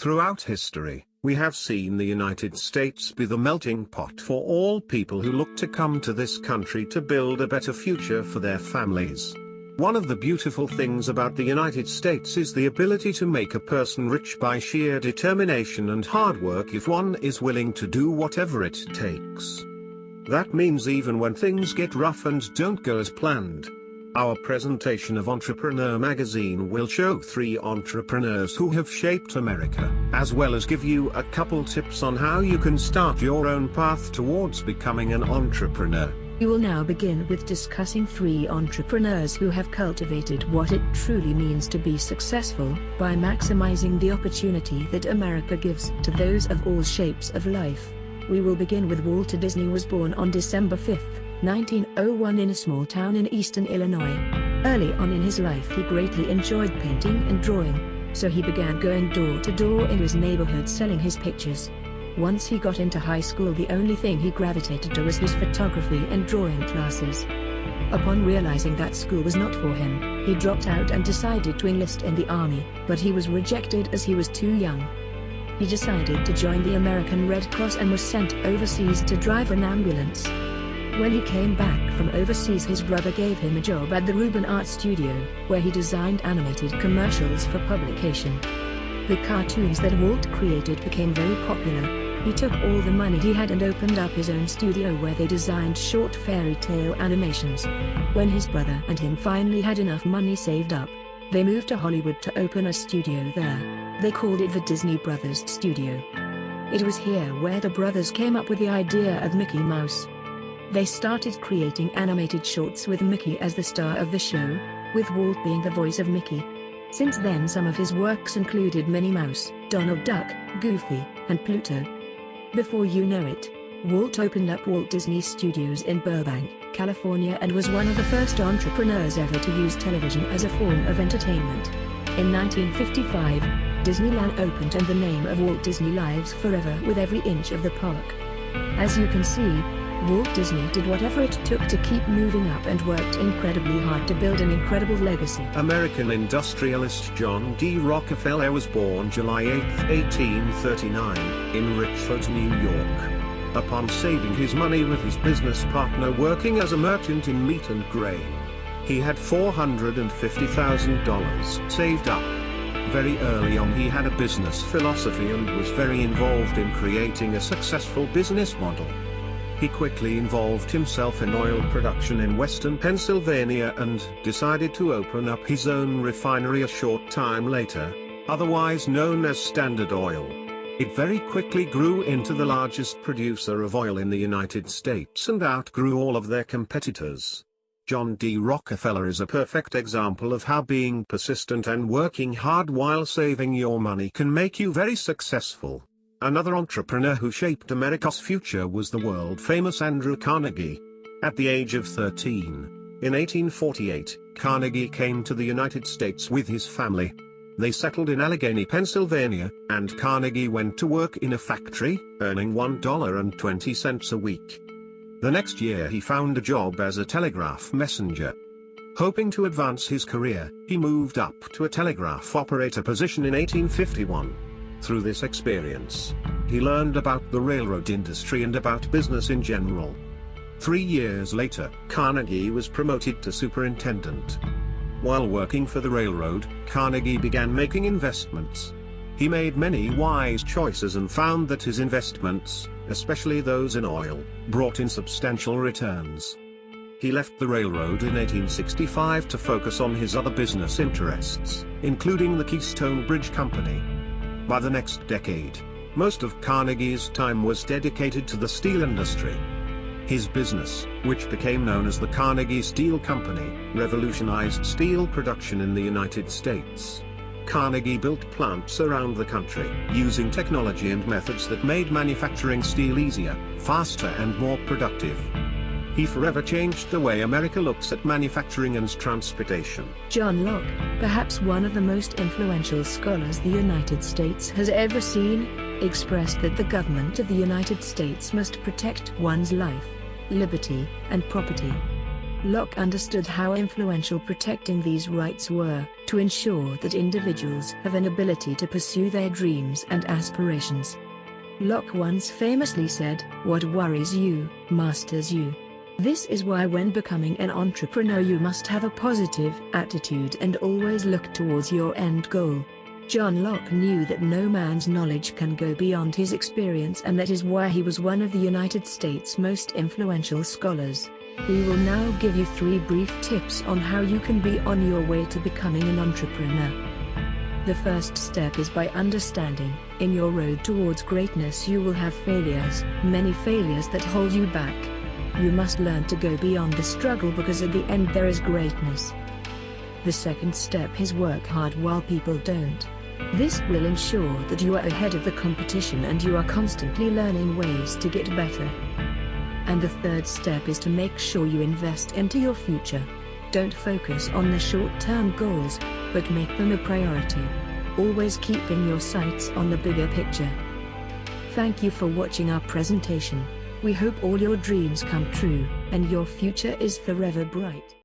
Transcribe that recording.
Throughout history, we have seen the United States be the melting pot for all people who look to come to this country to build a better future for their families. One of the beautiful things about the United States is the ability to make a person rich by sheer determination and hard work if one is willing to do whatever it takes. That means even when things get rough and don't go as planned. Our presentation of Entrepreneur Magazine will show 3 entrepreneurs who have shaped America, as well as give you a couple tips on how you can start your own path towards becoming an entrepreneur. We will now begin with discussing 3 entrepreneurs who have cultivated what it truly means to be successful, by maximizing the opportunity that America gives to those of all shapes of life. We will begin with Walter Disney. Was born on December 5, 1901 in a small town in eastern Illinois. Early on in his life he greatly enjoyed painting and drawing, so he began going door to door in his neighborhood selling his pictures. Once he got into high school, the only thing he gravitated to was his photography and drawing classes. Upon realizing that school was not for him, he dropped out and decided to enlist in the army, but he was rejected as he was too young. He decided to join the American Red Cross and was sent overseas to drive an ambulance. When he came back from overseas, his brother gave him a job at the Rubin Art Studio, where he designed animated commercials for publication. The cartoons that Walt created became very popular. He took all the money he had and opened up his own studio where they designed short fairy tale animations. When his brother and him finally had enough money saved up, they moved to Hollywood to open a studio there. They called it the Disney Brothers Studio. It was here where the brothers came up with the idea of Mickey Mouse. They started creating animated shorts with Mickey as the star of the show, with Walt being the voice of Mickey. Since then, some of his works included Minnie Mouse, Donald Duck, Goofy, and Pluto. Before you know it, Walt opened up Walt Disney Studios in Burbank, California, and was one of the first entrepreneurs ever to use television as a form of entertainment. In 1955, Disneyland opened and the name of Walt Disney lives forever with every inch of the park. As you can see, Walt Disney did whatever it took to keep moving up and worked incredibly hard to build an incredible legacy. American industrialist John D. Rockefeller was born July 8, 1839, in Richford, New York. Upon saving his money with his business partner working as a merchant in meat and grain, he had $450,000 saved up. Very early on he had a business philosophy and was very involved in creating a successful business model. He quickly involved himself in oil production in western Pennsylvania and decided to open up his own refinery a short time later, otherwise known as Standard Oil. It very quickly grew into the largest producer of oil in the United States and outgrew all of their competitors. John D. Rockefeller is a perfect example of how being persistent and working hard while saving your money can make you very successful. Another entrepreneur who shaped America's future was the world-famous Andrew Carnegie. At the age of 13, in 1848, Carnegie came to the United States with his family. They settled in Allegheny, Pennsylvania, and Carnegie went to work in a factory, earning $1.20 a week. The next year he found a job as a telegraph messenger. Hoping to advance his career, he moved up to a telegraph operator position in 1851. Through this experience, he learned about the railroad industry and about business in general. 3 years later, Carnegie was promoted to superintendent. While working for the railroad, Carnegie began making investments. He made many wise choices and found that his investments, especially those in oil, brought in substantial returns. He left the railroad in 1865 to focus on his other business interests, including the Keystone Bridge Company. By the next decade, most of Carnegie's time was dedicated to the steel industry. His business, which became known as the Carnegie Steel Company, revolutionized steel production in the United States. Carnegie built plants around the country, using technology and methods that made manufacturing steel easier, faster and more productive. He forever changed the way America looks at manufacturing and transportation. John Locke, perhaps one of the most influential scholars the United States has ever seen, expressed that the government of the United States must protect one's life, liberty, and property. Locke understood how influential protecting these rights were, to ensure that individuals have an ability to pursue their dreams and aspirations. Locke once famously said, "What worries you, masters you." This is why when becoming an entrepreneur you must have a positive attitude and always look towards your end goal. John Locke knew that no man's knowledge can go beyond his experience, and that is why he was one of the United States' most influential scholars. We will now give you 3 brief tips on how you can be on your way to becoming an entrepreneur. The first step is by understanding, in your road towards greatness you will have failures, many failures that hold you back. You must learn to go beyond the struggle, because at the end there is greatness. The second step is work hard while people don't. This will ensure that you are ahead of the competition and you are constantly learning ways to get better. And the third step is to make sure you invest into your future. Don't focus on the short-term goals, but make them a priority. Always keeping your sights on the bigger picture. Thank you for watching our presentation. We hope all your dreams come true, and your future is forever bright.